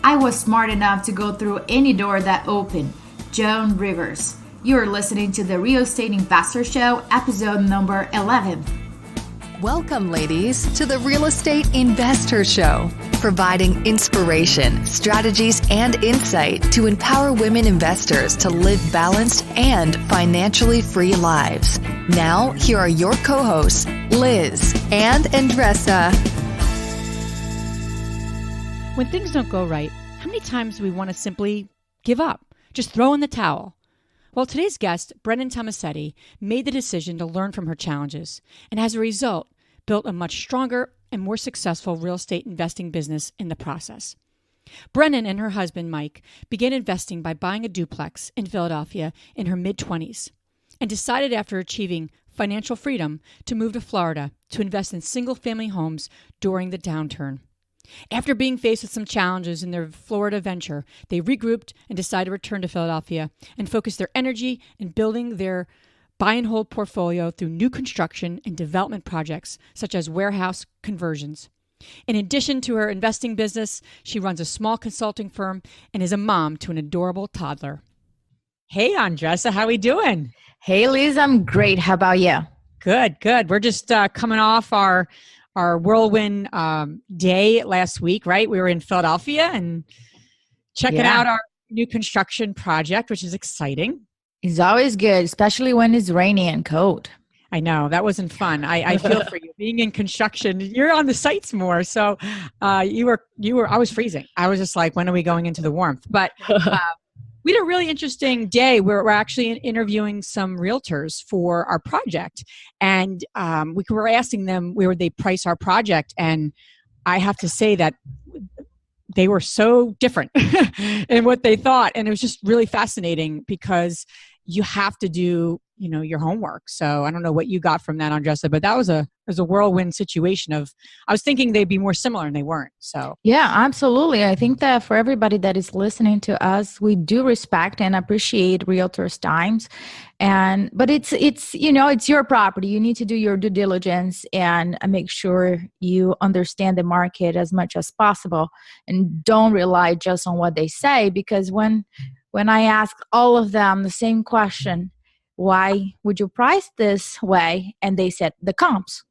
I was smart enough to go through any door that opened. Joan Rivers. You're listening to the Real Estate Investor Show, episode number 11. Welcome, ladies, to the Real Estate Investor Show, providing inspiration, strategies, and insight to empower women investors to live balanced and financially free lives. Now, here are your co-hosts, Liz and Andressa. When things don't go right, how many times do we want to simply give up, just throw in the towel? Well, today's guest, Brennan Tomasetti, made the decision to learn from her challenges, and as a result, built a much stronger and more successful real estate investing business in the process. Brennan and her husband, Mike, began investing by buying a duplex in Philadelphia in her mid-20s and decided after achieving financial freedom to move to Florida to invest in single-family homes during the downturn. After being faced with some challenges in their Florida venture, they regrouped and decided to return to Philadelphia and focus their energy in building their buy and hold portfolio through new construction and development projects, such as warehouse conversions. In addition to her investing business, she runs a small consulting firm and is a mom to an adorable toddler. Hey, Andressa, how we doing? Hey, Liz, I'm great. How about you? Good. We're just coming off our whirlwind day last week, right? We were in Philadelphia and checking out our new construction project, which is exciting. It's always good, especially when it's rainy and cold. I know. That wasn't fun. I feel for you. Being in construction, you're on the sites more. So I was freezing. I was just like, when are we going into the warmth? But we had a really interesting day where we're actually interviewing some realtors for our project. And we were asking them where would they price our project. And I have to say that they were so different in what they thought. And it was just really fascinating because you have to do, your homework. So I don't know what you got from that, Andressa, but that was a whirlwind situation I was thinking they'd be more similar and they weren't. So yeah, absolutely. I think that for everybody that is listening to us, we do respect and appreciate realtors' times. But it's your property. You need to do your due diligence and make sure you understand the market as much as possible and don't rely just on what they say, because when I ask all of them the same question, why would you price this way? And they said the comps.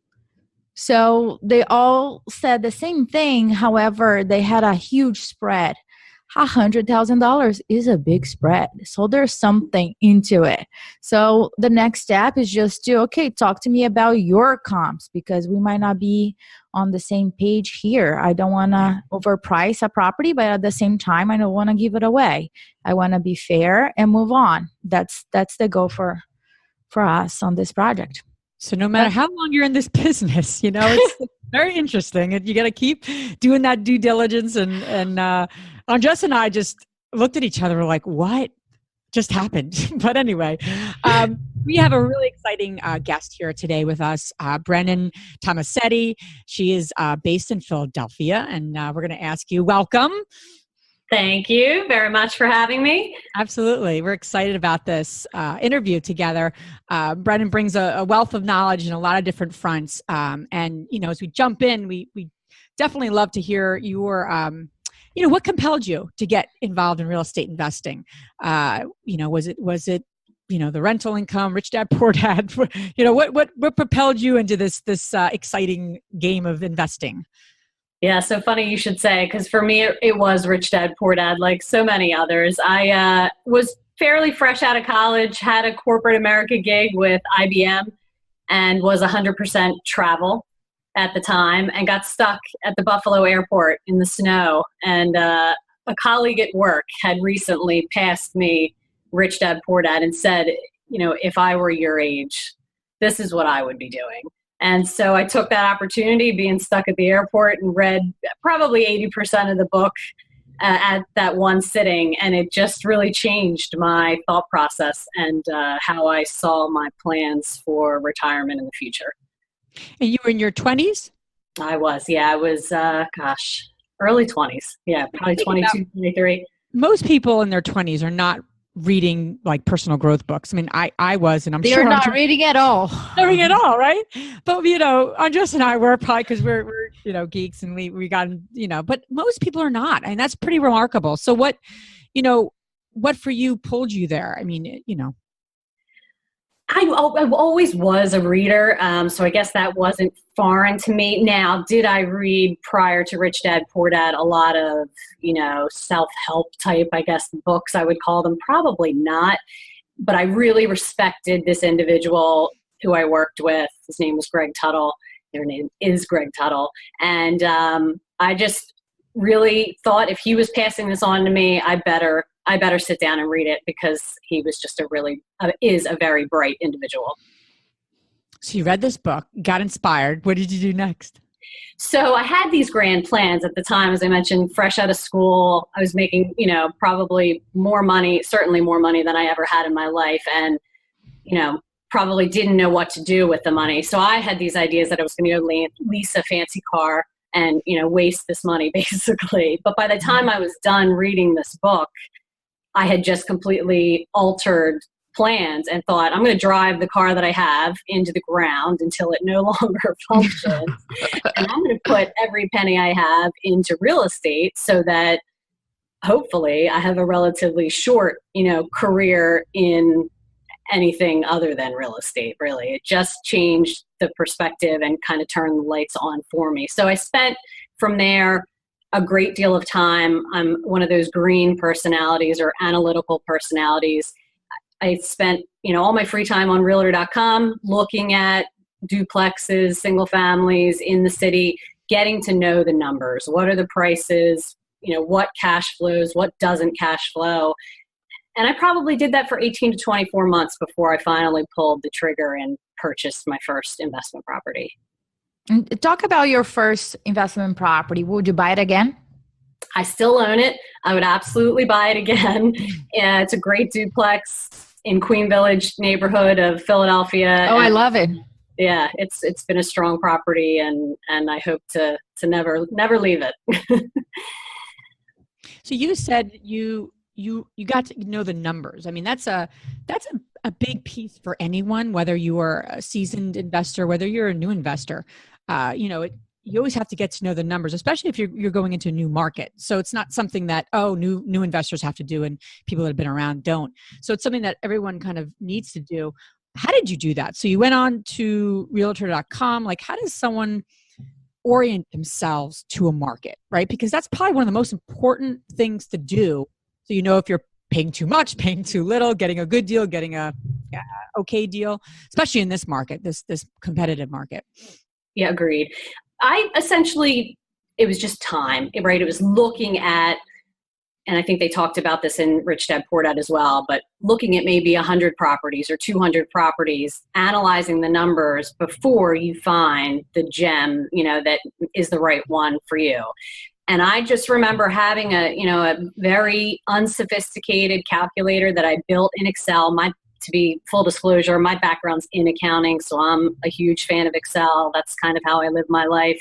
So they all said the same thing. However, they had a huge spread. $100,000 is a big spread. So there's something into it. So the next step is just to, talk to me about your comps, because we might not be on the same page here. I don't want to overprice a property, but at the same time, I don't want to give it away. I want to be fair and move on. That's the goal for us on this project. So no matter how long you're in this business, it's very interesting, and you got to keep doing that due diligence. And Andressa and I just looked at each other like, what just happened? But anyway, we have a really exciting guest here today with us, Brennan Tomasetti. She is based in Philadelphia, and we're going to ask you, welcome. Thank you very much for having me. Absolutely. We're excited about this interview together. Brennan brings a wealth of knowledge in a lot of different fronts. And, as we jump in, we definitely love to hear your, what compelled you to get involved in real estate investing? Was it the rental income, rich dad, poor dad? What propelled you into this exciting game of investing? Yeah, so funny you should say, because for me, it was rich dad, poor dad, like so many others. I was fairly fresh out of college, had a corporate America gig with IBM, and was 100% travel at the time, and got stuck at the Buffalo airport in the snow. And a colleague at work had recently passed me rich dad, poor dad, and said, if I were your age, this is what I would be doing. And so I took that opportunity, being stuck at the airport, and read probably 80% of the book at that one sitting. And it just really changed my thought process and how I saw my plans for retirement in the future. And you were in your 20s? I was, early 20s. Yeah, probably 22, 23. Most people in their 20s are not reading like personal growth books. I mean, I was, and I'm They're sure not reading at all. not reading at all, right? But Andres and I were probably because we're geeks and we got but most people are not, and that's pretty remarkable. So what for you pulled you there? I mean, I always was a reader, so I guess that wasn't foreign to me. Now, did I read prior to Rich Dad Poor Dad a lot of, self-help type, I guess, books I would call them? Probably not. But I really respected this individual who I worked with. His name was Greg Tuttle. Their name is Greg Tuttle. And I just really thought if he was passing this on to me, I better sit down and read it, because he was just is a very bright individual. So you read this book, got inspired. What did you do next? So I had these grand plans at the time, as I mentioned, fresh out of school. I was making, probably more money, certainly more money than I ever had in my life. And, probably didn't know what to do with the money. So I had these ideas that I was going to go lease a fancy car and, waste this money basically. But by the time I was done reading this book, I had just completely altered plans and thought, I'm going to drive the car that I have into the ground until it no longer functions. And I'm going to put every penny I have into real estate so that hopefully I have a relatively short, career in anything other than real estate, really. It just changed the perspective and kind of turned the lights on for me. So I spent from there a great deal of time. I'm one of those green personalities or analytical personalities. I spent, all my free time on realtor.com looking at duplexes, single families in the city, getting to know the numbers. What are the prices? What cash flows? What doesn't cash flow? And I probably did that for 18 to 24 months before I finally pulled the trigger and purchased my first investment property. And talk about your first investment property. Would you buy it again? I still own it. I would absolutely buy it again. Yeah, it's a great duplex in Queen Village neighborhood of Philadelphia. Oh, I love it. Yeah, it's been a strong property, and I hope to never leave it. So you said you got to know the numbers. I mean, that's a big piece for anyone, whether you are a seasoned investor, whether you're a new investor. You always have to get to know the numbers, especially if you're going into a new market. So it's not something that, new investors have to do and people that have been around don't. So it's something that everyone kind of needs to do. How did you do that? So you went on to realtor.com. Like, how does someone orient themselves to a market, right? Because that's probably one of the most important things to do. So if you're paying too much, paying too little, getting a good deal, getting a okay deal, especially in this market, this competitive market. Yeah, agreed. It was just time, right? It was looking at, and I think they talked about this in Rich Dad Poor Dad as well, but looking at maybe 100 properties or 200 properties, analyzing the numbers before you find the gem, that is the right one for you. And I just remember having a very unsophisticated calculator that I built in Excel. To be full disclosure, my background's in accounting, so I'm a huge fan of Excel. That's kind of how I live my life.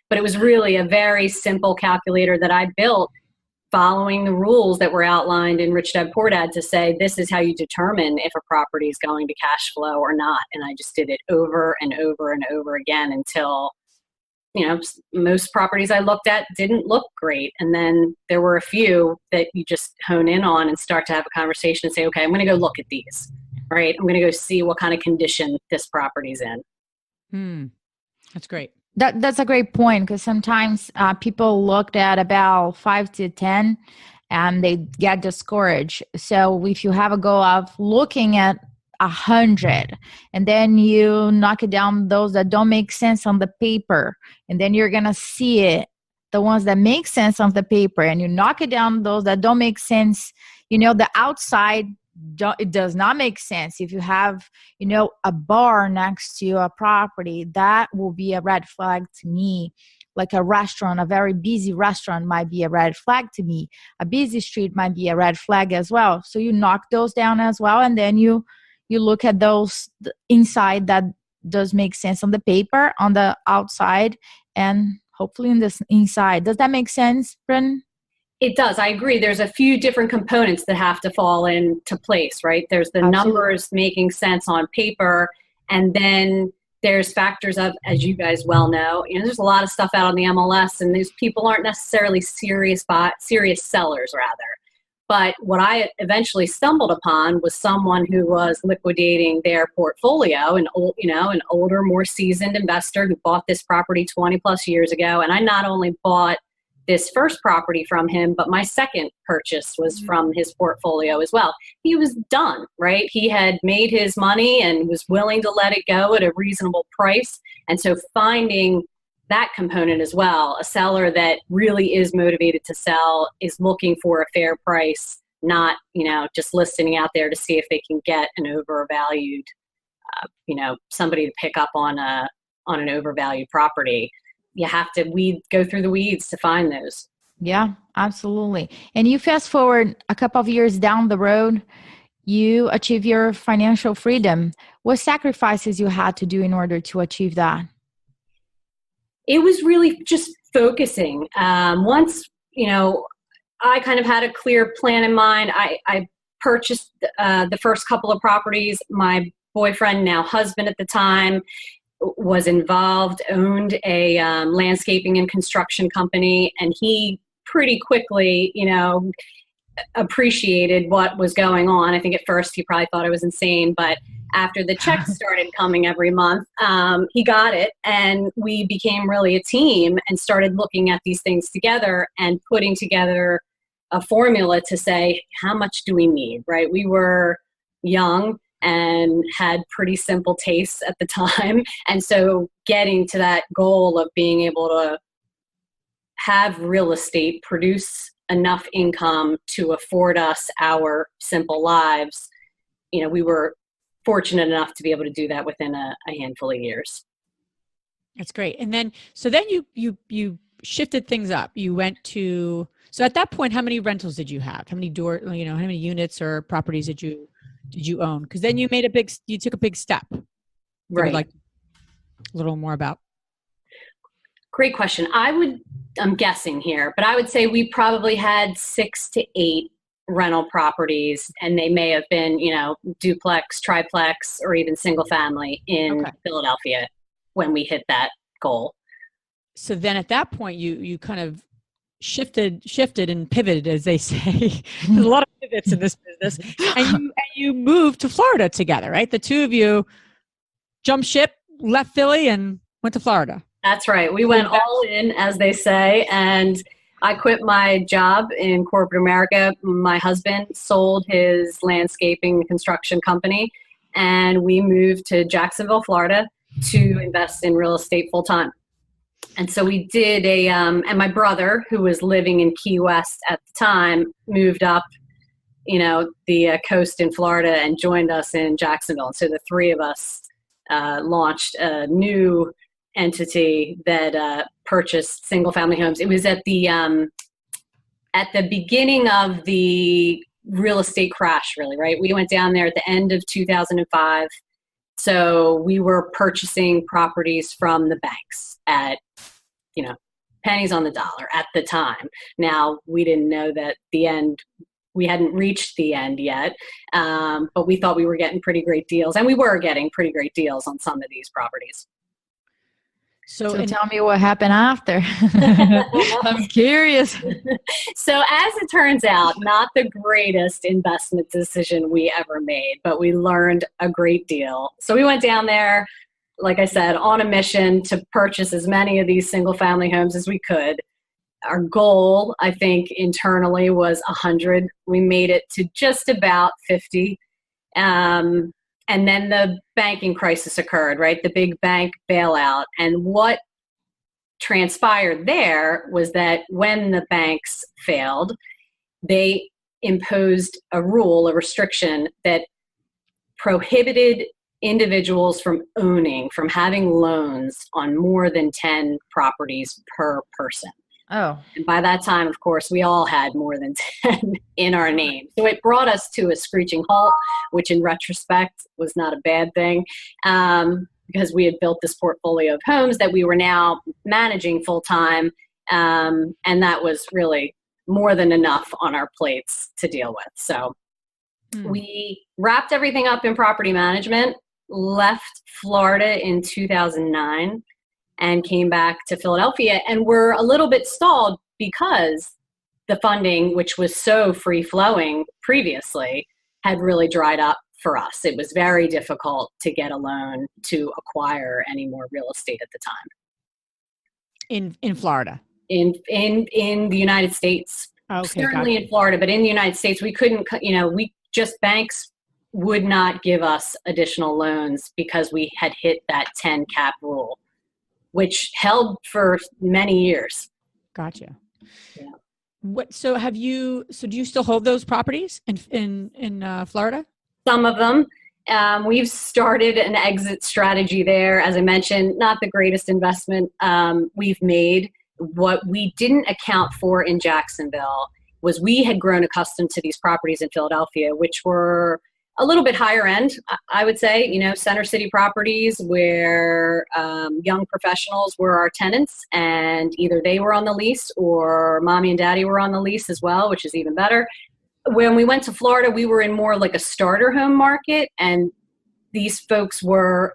But it was really a very simple calculator that I built following the rules that were outlined in Rich Dad Poor Dad to say, this is how you determine if a property is going to cash flow or not. And I just did it over and over and over again until most properties I looked at didn't look great. And then there were a few that you just hone in on and start to have a conversation and say, okay, I'm going to go look at these, right? I'm going to go see what kind of condition this property's in. That's great. That's a great point, because sometimes people looked at about 5 to 10 and they get discouraged. So if you have a goal of looking at 100 and then you knock it down those that don't make sense on the paper, and then you're gonna see it, the ones that make sense on the paper, and you knock it down those that don't make sense, the outside it does not make sense. If you have a bar next to a property, that will be a red flag to me. Like a restaurant, a very busy restaurant might be a red flag to me. A busy street might be a red flag as well. So you knock those down as well, and then you look at those inside that does make sense on the paper, on the outside, and hopefully in this inside. Does that make sense, Brennan? It does. I agree. There's a few different components that have to fall into place, right? There's the Absolutely. numbers making sense on paper, and then there's factors of, as you guys well know, there's a lot of stuff out on the MLS, and these people aren't necessarily serious sellers, rather. But what I eventually stumbled upon was someone who was liquidating their portfolio, an older, more seasoned investor who bought this property 20 plus years ago. And I not only bought this first property from him, but my second purchase was from his portfolio as well. He was done, right? He had made his money and was willing to let it go at a reasonable price. And so finding that component as well, a seller that really is motivated to sell, is looking for a fair price, not, just listing out there to see if they can get an overvalued, somebody to pick up on an overvalued property. You have to go through the weeds to find those. Yeah, absolutely. And you fast forward a couple of years down the road, you achieve your financial freedom. What sacrifices you had to do in order to achieve that? It was really just focusing. Once, I kind of had a clear plan in mind. I purchased the first couple of properties. My boyfriend, now husband at the time, was involved, owned a landscaping and construction company, and he pretty quickly, appreciated what was going on. I think at first he probably thought I was insane, but after the checks started coming every month, he got it, and we became really a team and started looking at these things together and putting together a formula to say, how much do we need, right? We were young and had pretty simple tastes at the time. And so getting to that goal of being able to have real estate produce enough income to afford us our simple lives, we were fortunate enough to be able to do that within a handful of years. That's great. And then, you shifted things up. You went to, so at that point, how many rentals did you have? How many how many units or properties did you own? Because then you took a big step. Right. Like a little more about. Great question. I'm guessing here, but I would say we probably had 6 to 8 rental properties, and they may have been, duplex, triplex, or even single family in Philadelphia when we hit that goal. So then at that point, you kind of shifted and pivoted, as they say. There's a lot of pivots in this business. And you moved to Florida together, right? The two of you jumped ship, left Philly, and went to Florida. That's right. We went all in, as they say, and I quit my job in corporate America. My husband sold his landscaping and construction company, and we moved to Jacksonville, Florida, to invest in real estate full time. And so we did and my brother, who was living in Key West at the time, moved up, the coast in Florida and joined us in Jacksonville. And so the three of us launched a new entity that purchased single family homes. It was at the beginning of the real estate crash, really, right? We went down there at the end of 2005. So we were purchasing properties from the banks at, pennies on the dollar at the time. Now, we didn't know that we hadn't reached the end yet, but we thought we were getting pretty great deals, and we were getting pretty great deals on some of these properties. So tell me what happened after. I'm curious. So as it turns out, not the greatest investment decision we ever made, but we learned a great deal. So we went down there, like I said, on a mission to purchase as many of these single family homes as we could. Our goal, I think, internally was 100. We made it to just about 50. And then the banking crisis occurred, right? The big bank bailout. And what transpired there was that when the banks failed, they imposed a rule, a restriction that prohibited individuals from having loans on more than 10 properties per person. Oh. And by that time, of course, we all had more than 10 in our name. So it brought us to a screeching halt, which in retrospect was not a bad thing, because we had built this portfolio of homes that we were now managing full time. And that was really more than enough on our plates to deal with. So we wrapped everything up in property management, left Florida in 2009, and came back to Philadelphia. And we're a little bit stalled because the funding, which was so free-flowing previously, had really dried up for us. It was very difficult to get a loan to acquire any more real estate at the time. In Florida? In the United States. Okay, certainly gotcha. In Florida, but in the United States, we couldn't, banks would not give us additional loans because we had hit that 10 cap rule, which held for many years. Gotcha. Yeah. So do you still hold those properties in Florida? Some of them. We've started an exit strategy there. As I mentioned, not the greatest investment we've made. What we didn't account for in Jacksonville was we had grown accustomed to these properties in Philadelphia, which were a little bit higher end, I would say, center city properties where young professionals were our tenants, and either they were on the lease or mommy and daddy were on the lease as well, which is even better. When we went to Florida, we were in more like a starter home market, and these folks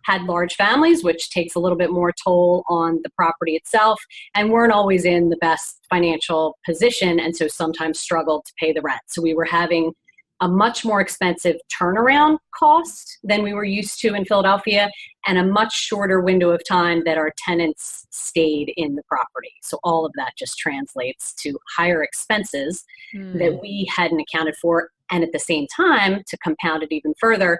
had large families, which takes a little bit more toll on the property itself, and weren't always in the best financial position, and so sometimes struggled to pay the rent. So we were having a much more expensive turnaround cost than we were used to in Philadelphia, and a much shorter window of time that our tenants stayed in the property. So all of that just translates to higher expenses that we hadn't accounted for. And at the same time, to compound it even further,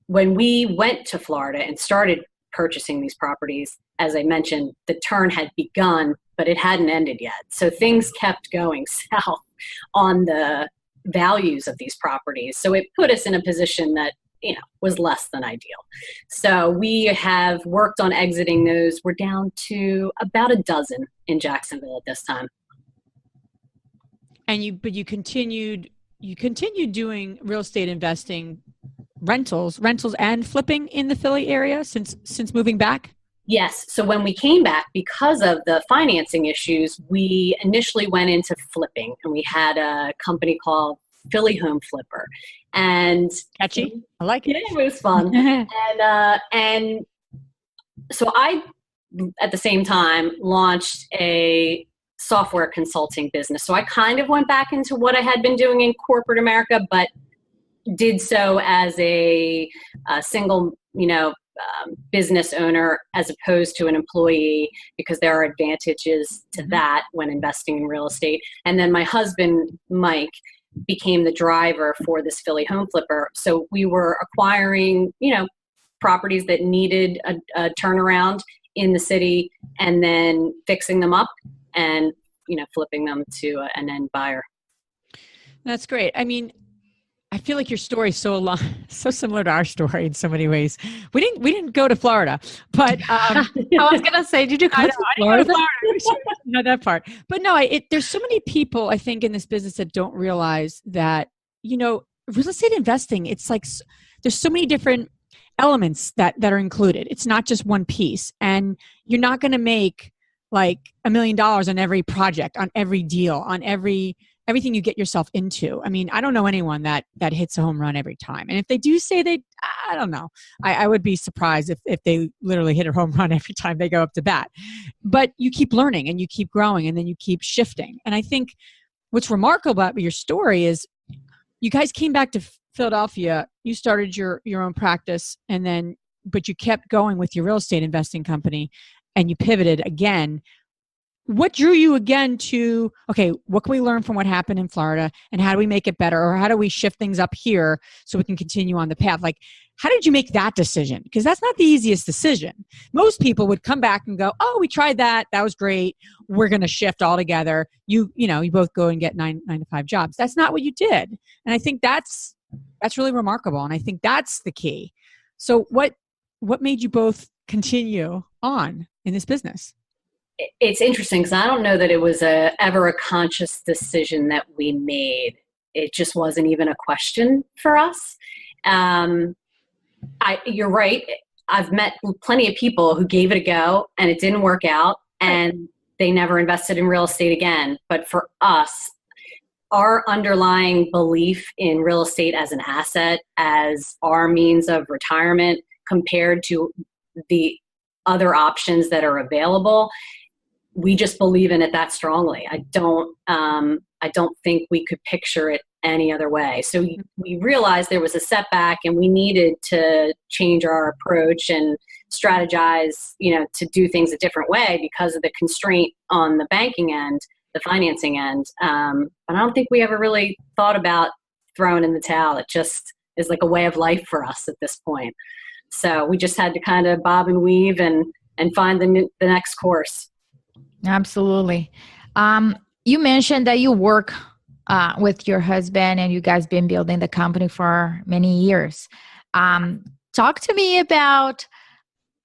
when we went to Florida and started purchasing these properties, as I mentioned, the turn had begun, but it hadn't ended yet. So things kept going south on the values of these properties. So it put us in a position that, was less than ideal. So we have worked on exiting those. We're down to about a dozen in Jacksonville at this time. And you continued doing real estate investing, rentals and flipping in the Philly area since moving back? Yes. So when we came back, because of the financing issues, we initially went into flipping, and we had a company called Philly Home Flipper. And catchy. I like it. Yeah, it was fun. And so I, at the same time, launched a software consulting business. So I kind of went back into what I had been doing in corporate America, but did so as a single, business owner as opposed to an employee, because there are advantages to that when investing in real estate. And then my husband, Mike, became the driver for this Philly Home Flipper. So we were acquiring, properties that needed a turnaround in the city, and then fixing them up and, flipping them to an end buyer. That's great. I mean, I feel like your story is so similar to our story in so many ways. We didn't go to Florida, but I was gonna say, did you go to Florida? Not that part. But no, there's so many people I think in this business that don't realize that real estate investing. It's like there's so many different elements that are included. It's not just one piece, and you're not going to make like $1 million on every project, on every deal, on everything you get yourself into. I mean, I don't know anyone that hits a home run every time. And if they do say I don't know. I would be surprised if they literally hit a home run every time they go up to bat. But you keep learning and you keep growing, and then you keep shifting. And I think what's remarkable about your story is you guys came back to Philadelphia, you started your own practice, but you kept going with your real estate investing company, and you pivoted again. What drew you again to, okay, what can we learn from what happened in Florida, and how do we make it better, or how do we shift things up here so we can continue on the path? Like, how did you make that decision? Because that's not the easiest decision. Most people would come back and go, oh, we tried that. That was great. We're going to shift altogether. You both go and get 9 to 5 jobs. That's not what you did. And I think that's really remarkable. And I think that's the key. So what made you both continue on in this business? It's interesting because I don't know that it was ever a conscious decision that we made. It just wasn't even a question for us. You're right. I've met plenty of people who gave it a go and it didn't work out. And they never invested in real estate again. But for us, our underlying belief in real estate as an asset, as our means of retirement compared to the other options that are available, we just believe in it that strongly. I don't think we could picture it any other way. So we realized there was a setback and we needed to change our approach and strategize, to do things a different way because of the constraint on the banking end, the financing end. But I don't think we ever really thought about throwing in the towel. It just is like a way of life for us at this point. So we just had to kind of bob and weave and find the next course. Absolutely. You mentioned that you work with your husband and you guys been building the company for many years. Talk to me about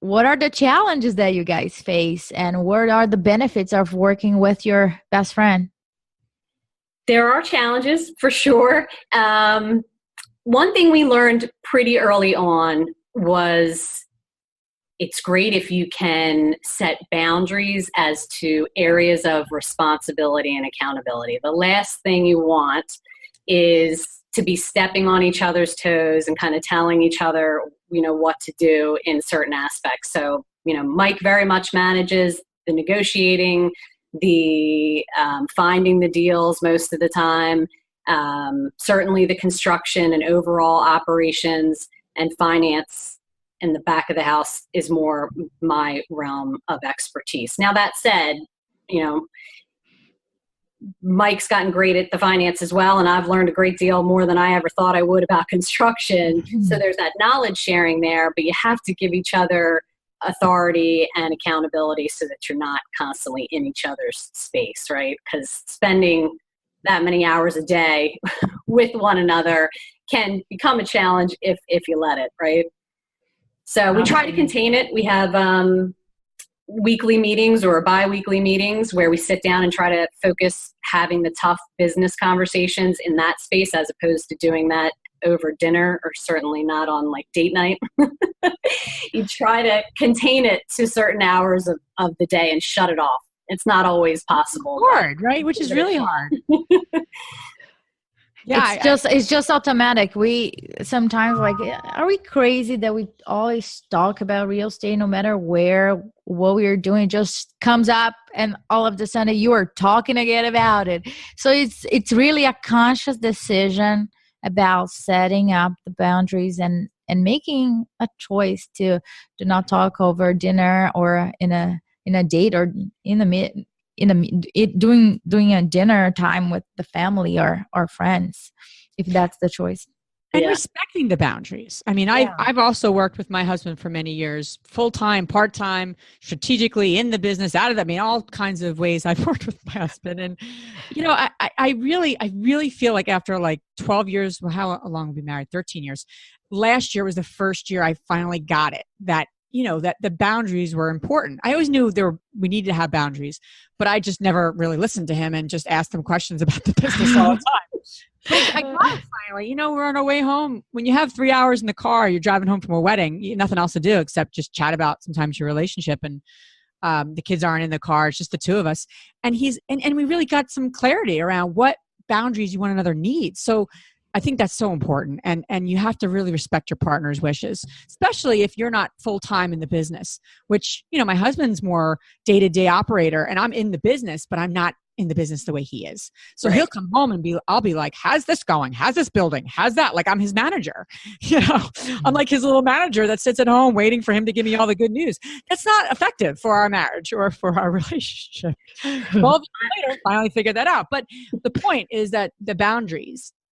what are the challenges that you guys face and what are the benefits of working with your best friend? There are challenges for sure. One thing we learned pretty early on was it's great if you can set boundaries as to areas of responsibility and accountability. The last thing you want is to be stepping on each other's toes and kind of telling each other, what to do in certain aspects. So, Mike very much manages the negotiating, the finding the deals most of the time, certainly the construction and overall operations, and finance in the back of the house is more my realm of expertise. Now, that said, Mike's gotten great at the finance as well, and I've learned a great deal more than I ever thought I would about construction. So there's that knowledge sharing there, but you have to give each other authority and accountability so that you're not constantly in each other's space, right? Because spending that many hours a day with one another can become a challenge if you let it, right? So we try to contain it. We have weekly meetings or bi-weekly meetings where we sit down and try to focus having the tough business conversations in that space as opposed to doing that over dinner, or certainly not on like date night. You try to contain it to certain hours of the day and shut it off. It's not always possible. Hard, right? Which is really hard. Yeah, it's just automatic. We sometimes are we crazy that we always talk about real estate no matter what we are doing? It just comes up and all of a sudden you are talking again about it. So it's really a conscious decision about setting up the boundaries and making a choice to not talk over dinner or in a date or doing a dinner time with the family or friends, if that's the choice. And respecting the boundaries. I mean, I've also worked with my husband for many years, full-time, part-time, strategically in the business, out of that. I mean, all kinds of ways I've worked with my husband. And, I really feel like after 12 years, well, how long have we been married? 13 years. Last year was the first year I finally got it, that the boundaries were important. I always knew we needed to have boundaries, but I just never really listened to him and just asked him questions about the business all the time. But I got it finally. We're on our way home. When you have 3 hours in the car, you're driving home from a wedding, you have nothing else to do except just chat about sometimes your relationship. And the kids aren't in the car. It's just the two of us. And and we really got some clarity around what boundaries one another needs. So I think that's so important. And you have to really respect your partner's wishes, especially if you're not full-time in the business, which, my husband's more day-to-day operator and I'm in the business, but I'm not in the business the way he is. So He'll come home and I'll be like, how's this going? How's this building? How's that? Like I'm his manager, I'm like his little manager that sits at home waiting for him to give me all the good news. That's not effective for our marriage or for our relationship. 12 years later, finally figured that out. But the point is that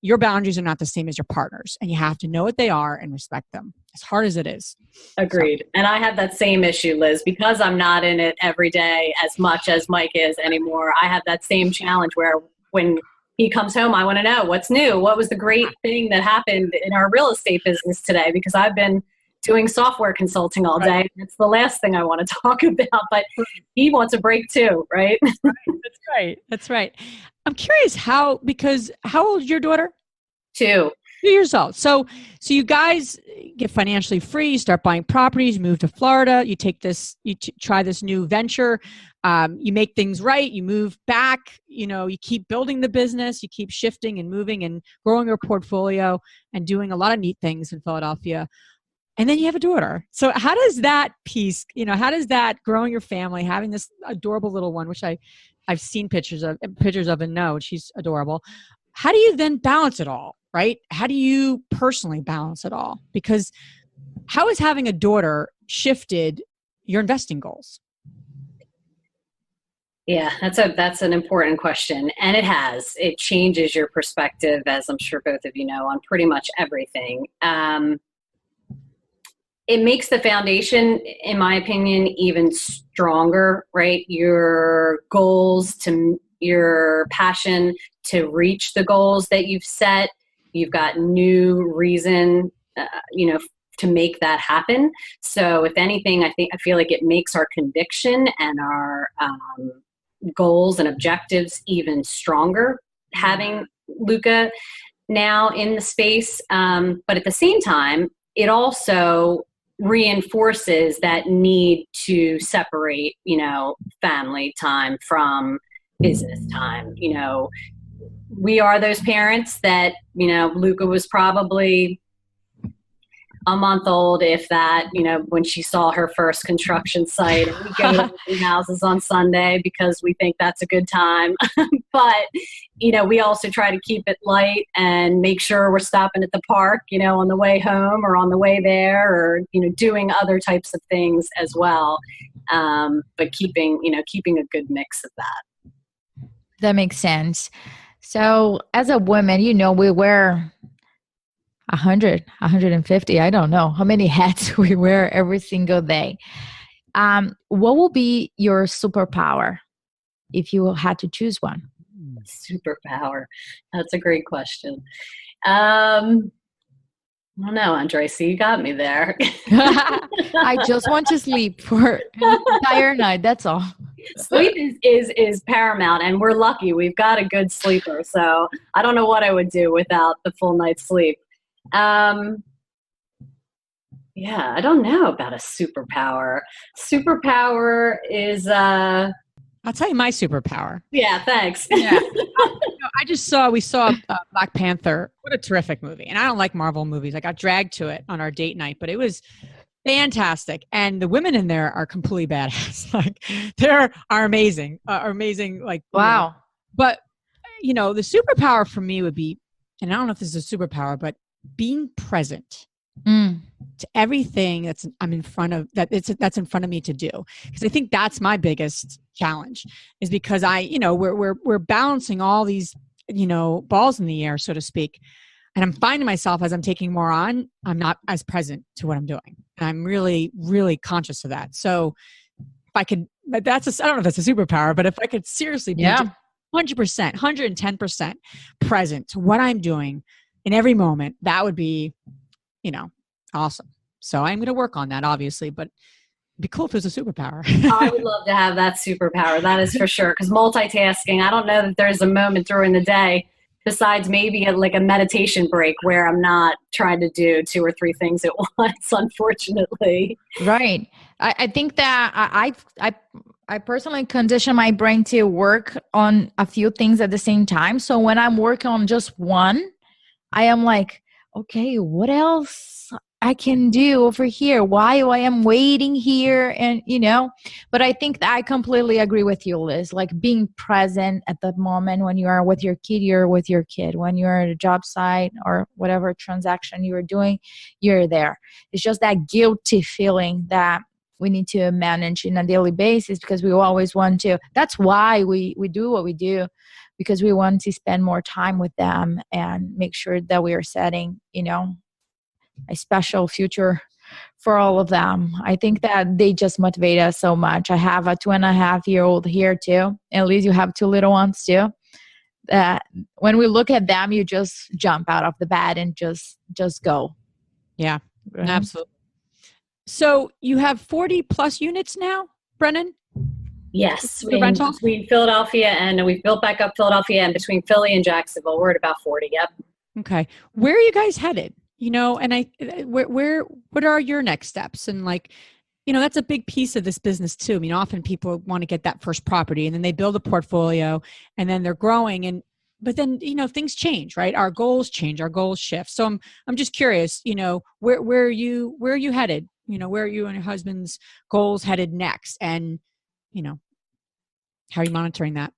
your boundaries are not the same as your partner's, and you have to know what they are and respect them, as hard as it is. Agreed. So. And I have that same issue, Liz, because I'm not in it every day as much as Mike is anymore. I have that same challenge where when he comes home, I want to know what's new. What was the great thing that happened in our real estate business today? Because I've been doing software consulting all day. Right. It's the last thing I want to talk about, but he wants a break too, right? That's right. I'm curious how old is your daughter? 2 years old. So you guys get financially free, start buying properties, move to Florida, you take this, try this new venture. You make things right. You move back. You keep building the business. You keep shifting and moving and growing your portfolio and doing a lot of neat things in Philadelphia. And then you have a daughter. So how does that piece, how does that growing your family, having this adorable little one, which I've seen pictures of and know she's adorable. How do you then balance it all, right? How do you personally balance it all? Because how has having a daughter shifted your investing goals? Yeah, that's an important question. And it changes your perspective, as I'm sure both of you know, on pretty much everything. It makes the foundation, in my opinion, even stronger, right? Your goals, your passion to reach the goals that you've set. You've got new reason, to make that happen. So if anything, I feel like it makes our conviction and our goals and objectives even stronger, having Luca now in the space. But at the same time, it also reinforces that need to separate, family time from business time. We are those parents that, Luca was probably a month old, if that, when she saw her first construction site. And we go to open houses on Sunday because we think that's a good time. But, we also try to keep it light and make sure we're stopping at the park, on the way home or on the way there, or, doing other types of things as well. But keeping a good mix of that. That makes sense. So as a woman, we wear 100, 150, I don't know how many hats we wear every single day. What will be your superpower if you had to choose one? Superpower. That's a great question. I don't know, Andres, you got me there. I just want to sleep for an entire night. That's all. Sleep is paramount, and we're lucky. We've got a good sleeper. So I don't know what I would do without the full night's sleep. Yeah, I don't know about a superpower. Superpower is I'll tell you my superpower. Yeah, thanks. Yeah. We saw Black Panther. What a terrific movie. And I don't like Marvel movies. I got dragged to it on our date night, but it was fantastic. And the women in there are completely badass. Like are amazing. Like, wow. But the superpower for me would be, and I don't know if this is a superpower, but being present to everything that's in front of me to do. Because I think that's my biggest challenge, is because we're balancing all these, balls in the air, so to speak. And I'm finding myself, as I'm taking more on, I'm not as present to what I'm doing. And I'm really, really conscious of that. So if I could, I don't know if that's a superpower, but if I could seriously be 100%, 110% present to what I'm doing in every moment, that would be, awesome. So I'm going to work on that, obviously, but it'd be cool if it was a superpower. I would love to have that superpower. That is for sure. Because multitasking, I don't know that there's a moment during the day, besides maybe a meditation break, where I'm not trying to do 2 or 3 things at once, unfortunately. Right. I think that I personally condition my brain to work on a few things at the same time. So when I'm working on just one, I am like, okay, what else I can do over here? Why I am waiting here? And, but I think that I completely agree with you, Liz, like being present at that moment when you are with your kid, you're with your kid. When you're at a job site or whatever transaction you are doing, you're there. It's just that guilty feeling that we need to manage on a daily basis, because we always want to. That's why we do what we do, because we want to spend more time with them and make sure that we are setting, a special future for all of them. I think that they just motivate us so much. I have a 2.5-year-old here too. At least you have 2 little ones too. That when we look at them, you just jump out of the bed and just go. Yeah, absolutely. So you have 40 plus units now, Brennan? Yes, between Philadelphia, and we've built back up Philadelphia, and between Philly and Jacksonville, we're at about 40. Yep. Okay. Where are you guys headed? And what are your next steps? And that's a big piece of this business too. I mean, often people want to get that first property and then they build a portfolio and then they're growing but then, things change, right? Our goals change, our goals shift. So I'm just curious, where are you headed? Where are you and your husband's goals headed next? And, how are you monitoring that?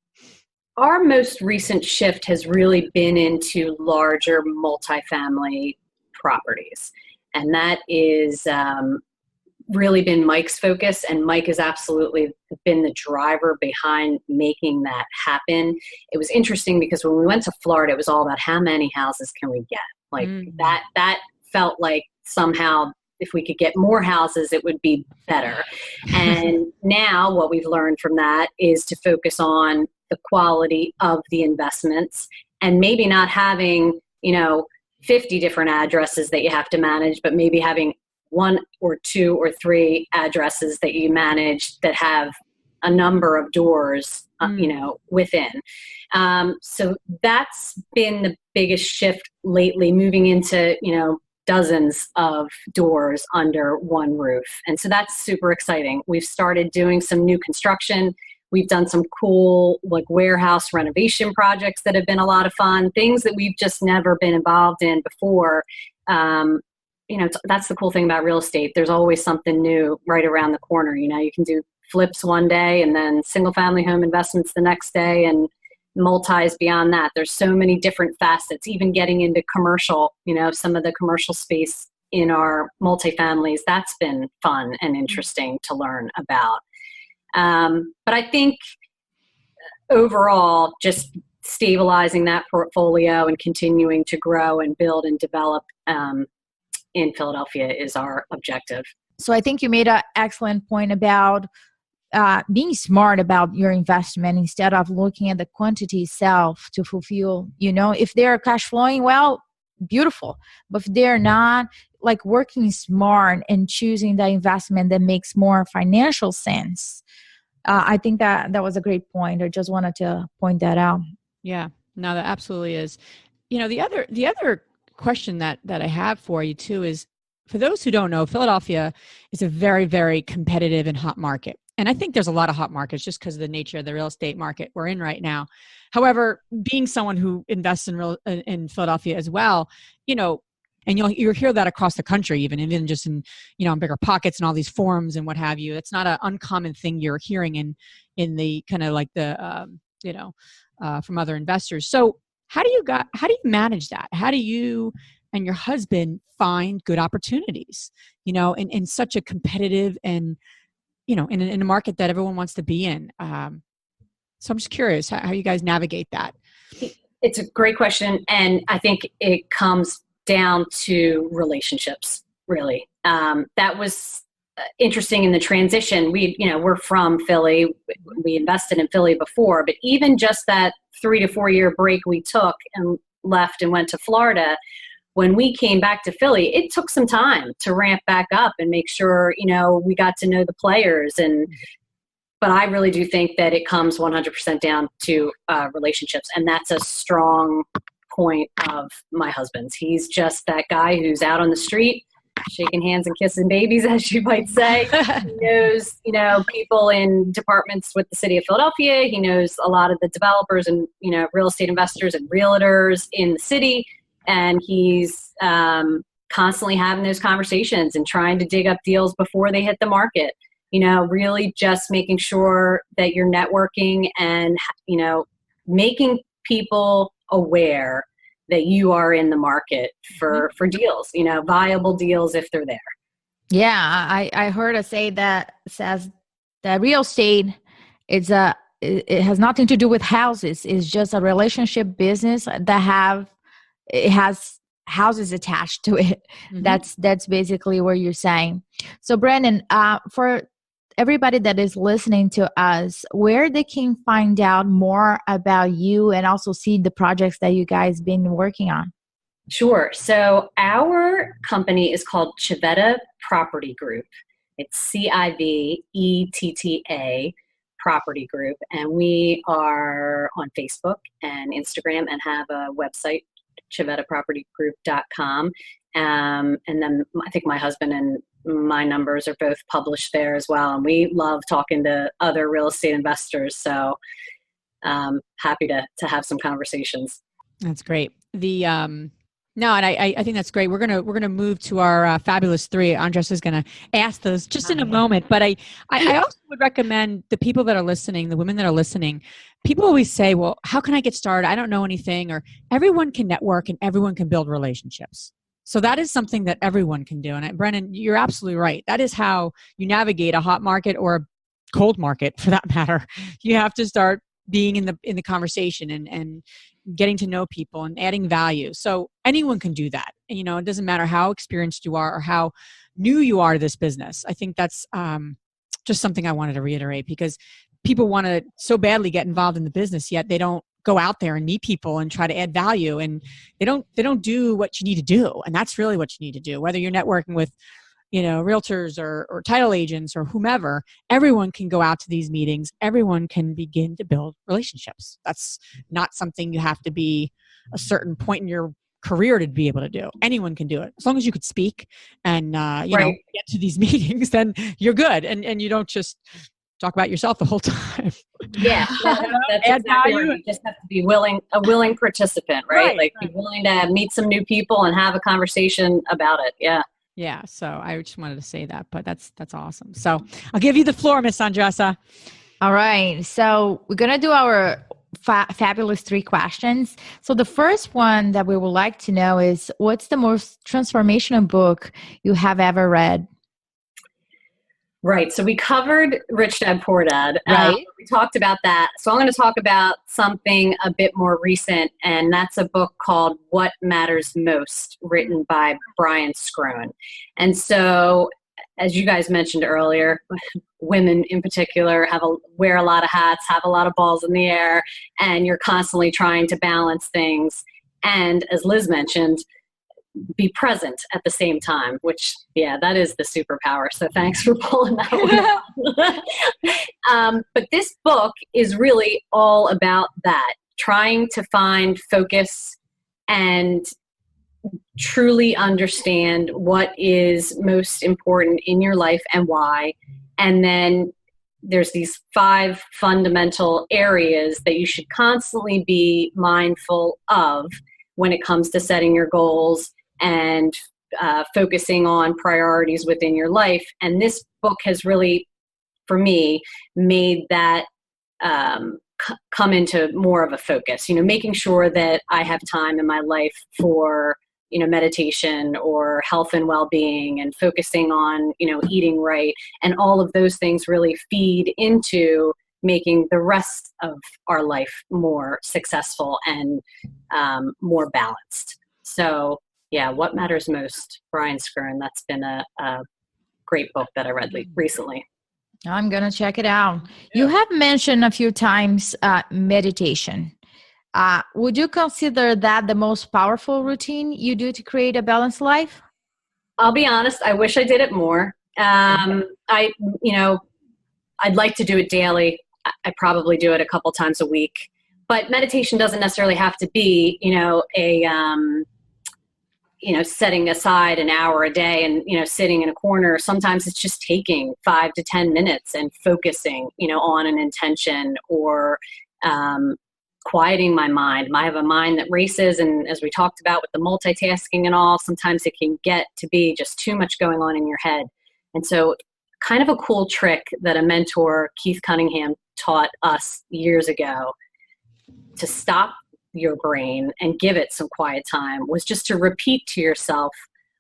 Our most recent shift has really been into larger multifamily properties. And that is really been Mike's focus. And Mike has absolutely been the driver behind making that happen. It was interesting because when we went to Florida, it was all about how many houses can we get? Like that felt like somehow if we could get more houses, it would be better. And now what we've learned from that is to focus on the quality of the investments and maybe not having, 50 different addresses that you have to manage, but maybe having 1 or 2 or 3 addresses that you manage that have a number of doors, within. So that's been the biggest shift lately, moving into, dozens of doors under one roof. And so that's super exciting. We've started doing some new construction. We've done some cool warehouse renovation projects that have been a lot of fun, things that we've just never been involved in before. That's the cool thing about real estate. There's always something new right around the corner. You can do flips one day and then single family home investments the next day and multis beyond that. There's so many different facets, even getting into commercial, some of the commercial space in our multifamilies. That's been fun and interesting to learn about. But I think overall, just stabilizing that portfolio and continuing to grow and build and develop in Philadelphia is our objective. So I think you made an excellent point about being smart about your investment instead of looking at the quantity itself to fulfill, if they're cash flowing well, beautiful. But if they're not, working smart and choosing the investment that makes more financial sense. I think that was a great point. I just wanted to point that out. Yeah, no, that absolutely is. The other question that I have for you too is, for those who don't know, Philadelphia is a very, very competitive and hot market. And I think there's a lot of hot markets just because of the nature of the real estate market we're in right now. However, being someone who invests in Philadelphia as well, and you'll hear that across the country, even just in, in Bigger Pockets and all these forums and what have you. It's not an uncommon thing you're hearing in the kind of from other investors. So how do you manage that? How do you and your husband find good opportunities, in such a competitive and, in a market that everyone wants to be in? So I'm just curious how you guys navigate that. It's a great question. And I think it comes down to relationships, really. That was interesting in the transition. We're from Philly. We invested in Philly before, but even just that 3 to 4 year break we took and left and went to Florida, when we came back to Philly, it took some time to ramp back up and make sure, we got to know the players. But I really do think that it comes 100% down to relationships. And that's a strong point of my husband's. He's just that guy who's out on the street, shaking hands and kissing babies, as you might say. He knows, people in departments with the city of Philadelphia. He knows a lot of the developers and, real estate investors and realtors in the city. And he's constantly having those conversations and trying to dig up deals before they hit the market. Really just making sure that you're networking and, making people aware that you are in the market for deals, viable deals if they're there. Yeah, I heard a say that says that real estate it has nothing to do with houses. It's just a relationship business that it has houses attached to it. Mm-hmm. That's basically what you're saying. So Brennan, for everybody that is listening to us, where they can find out more about you and also see the projects that you guys been working on? Sure. So our company is called Civetta Property Group. It's Civetta Property Group. And we are on Facebook and Instagram and have a website, civettapropertygroup.com. And then I think my husband and my numbers are both published there as well. And we love talking to other real estate investors. So happy to have some conversations. That's great. No, and I think that's great. We're gonna move to our fabulous three. Andres is gonna ask those just in a moment. But I also would recommend the people that are listening, the women that are listening. People always say, "Well, how can I get started? I don't know anything." Or everyone can network and everyone can build relationships. So that is something that everyone can do. And Brennan, you're absolutely right. That is how you navigate a hot market or a cold market, for that matter. You have to start being in the conversation and getting to know people and adding value. So anyone can do that. And, it doesn't matter how experienced you are or how new you are to this business. I think that's just something I wanted to reiterate, because people want to so badly get involved in the business, yet they don't go out there and meet people and try to add value. And they don't do what you need to do. And that's really what you need to do. Whether you're networking with realtors or title agents or whomever, everyone can go out to these meetings. Everyone can begin to build relationships. That's not something you have to be a certain point in your career to be able to do. Anyone can do it. As long as you could speak and, get to these meetings, then you're good. And you don't just talk about yourself the whole time. Yeah. That's exactly right. You just have to be a willing participant, right? Like be willing to meet some new people and have a conversation about it. Yeah. Yeah, so I just wanted to say that, but that's awesome. So I'll give you the floor, Miss Andressa. All right, so we're going to do our fabulous 3 questions. So the first one that we would like to know is, what's the most transformational book you have ever read? Right. So we covered Rich Dad Poor Dad. Right. We talked about that. So I'm going to talk about something a bit more recent, and that's a book called What Matters Most, written by Brian Scrone. And so, as you guys mentioned earlier, women in particular wear a lot of hats, have a lot of balls in the air, and you're constantly trying to balance things. And as Liz mentioned, be present at the same time, which, that is the superpower. So thanks for pulling that one. But this book is really all about that, trying to find focus and truly understand what is most important in your life and why. And then there's these 5 fundamental areas that you should constantly be mindful of when it comes to setting your goals and focusing on priorities within your life. And this book has really, for me, made that come into more of a focus, making sure that I have time in my life for, meditation or health and well-being, and focusing on, eating right. And all of those things really feed into making the rest of our life more successful and more balanced. So, What Matters Most, Brian Scrone. That's been a great book that I read recently. I'm going to check it out. You have mentioned a few times meditation. Would you consider that the most powerful routine you do to create a balanced life? I'll be honest, I wish I did it more. I'd like to do it daily. I probably do it a couple times a week. But meditation doesn't necessarily have to be, setting aside an hour a day and, sitting in a corner. Sometimes it's just taking 5 to 10 minutes and focusing, on an intention, or quieting my mind. I have a mind that races. And as we talked about with the multitasking and all, sometimes it can get to be just too much going on in your head. And so kind of a cool trick that a mentor, Keith Cunningham, taught us years ago to stop your brain and give it some quiet time was just to repeat to yourself,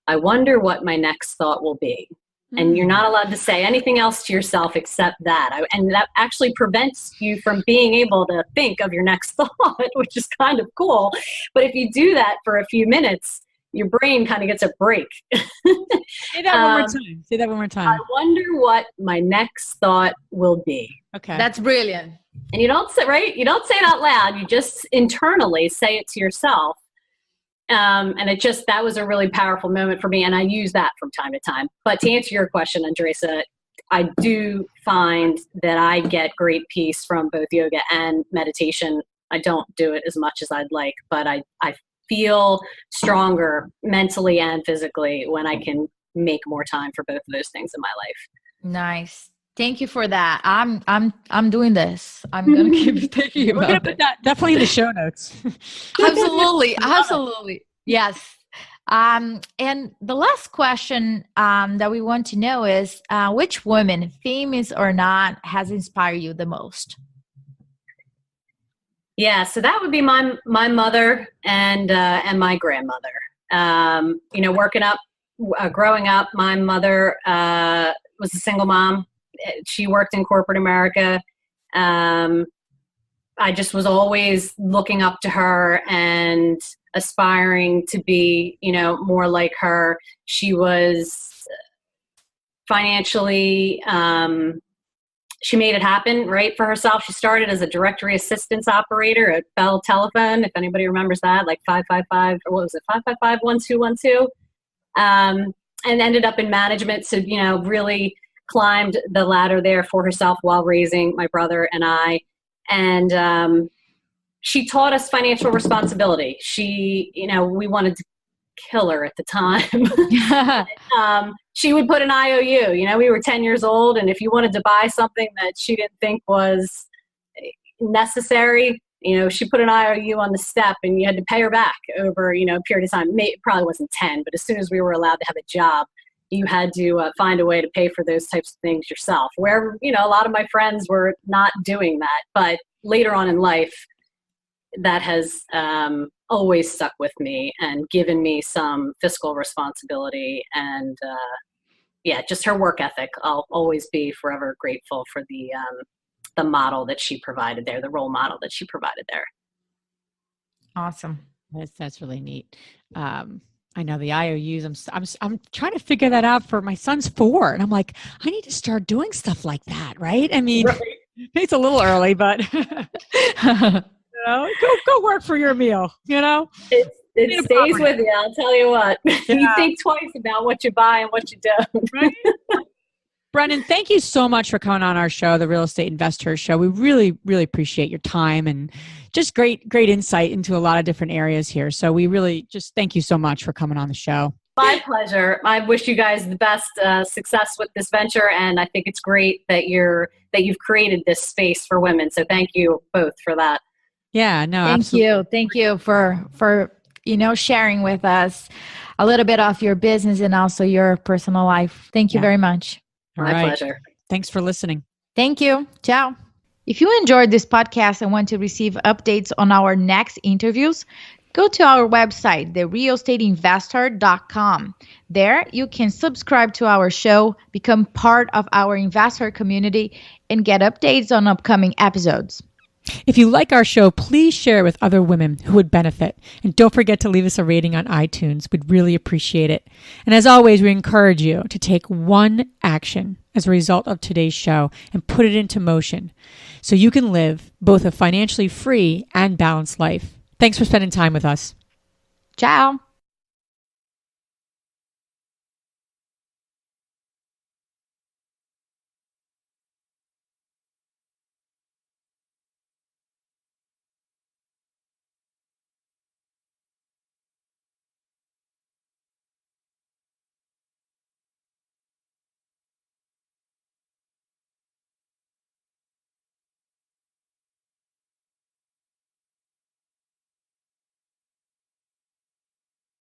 I wonder what my next thought will be. And you're not allowed to say anything else to yourself except that. And that actually prevents you from being able to think of your next thought, which is kind of cool. But if you do that for a few minutes, your brain kind of gets a break. Say that one more time. Say that one more time. I wonder what my next thought will be. Okay. That's brilliant. And you don't say, right? You don't say it out loud. You just internally say it to yourself. And that was a really powerful moment for me. And I use that from time to time. But to answer your question, Andressa, I do find that I get great peace from both yoga and meditation. I don't do it as much as I'd like, but I feel stronger mentally and physically when I can make more time for both of those things in my life. Nice. Thank you for that. I'm doing this. I'm gonna keep thinking We're gonna about put it. that definitely in the show notes. Absolutely, absolutely. Yes. And the last question that we want to know is, which woman, famous or not, has inspired you the most? Yeah, so that would be my mother and my grandmother. Growing up, my mother was a single mom. She worked in corporate America. I just was always looking up to her and aspiring to be, more like her. She was financially, she made it happen, right, for herself. She started as a directory assistance operator at Bell Telephone, if anybody remembers that, like 555, or what was it, 555-1212, and ended up in management. So, really climbed the ladder there for herself while raising my brother and I. And she taught us financial responsibility. She, we wanted to kill her at the time. She would put an IOU. We were 10 years old, and if you wanted to buy something that she didn't think was necessary, she put an IOU on the step, and you had to pay her back over, a period of time. It probably wasn't 10, but as soon as we were allowed to have a job, you had to find a way to pay for those types of things yourself. Where, a lot of my friends were not doing that. But later on in life, that has always stuck with me and given me some fiscal responsibility. And just her work ethic. I'll always be forever grateful for the model that she provided there, the role model that she provided there. Awesome. That's really neat. I know the IOUs. I'm trying to figure that out for my son's 4, and I'm like, I need to start doing stuff like that, right? I mean, right. It's a little early, but go work for your meal. It stays with you. I'll tell you what. Yeah. You think twice about what you buy and what you don't. Right? Brennan, thank you so much for coming on our show, the Real Estate Investors Show. We really, really appreciate your time and just great insight into a lot of different areas here. So we really just thank you so much for coming on the show. My pleasure. I wish you guys the best success with this venture, and I think it's great that you've created this space for women. So thank you both for that. Yeah, no, thank absolutely. you. Thank you for sharing with us a little bit of your business and also your personal life. Thank you very much. My pleasure. Thanks for listening. Thank you. Ciao. If you enjoyed this podcast and want to receive updates on our next interviews, go to our website, therealestateinvestor.com. There, you can subscribe to our show, become part of our investor community, and get updates on upcoming episodes. If you like our show, please share it with other women who would benefit. And don't forget to leave us a rating on iTunes. We'd really appreciate it. And as always, we encourage you to take one action as a result of today's show and put it into motion so you can live both a financially free and balanced life. Thanks for spending time with us. Ciao.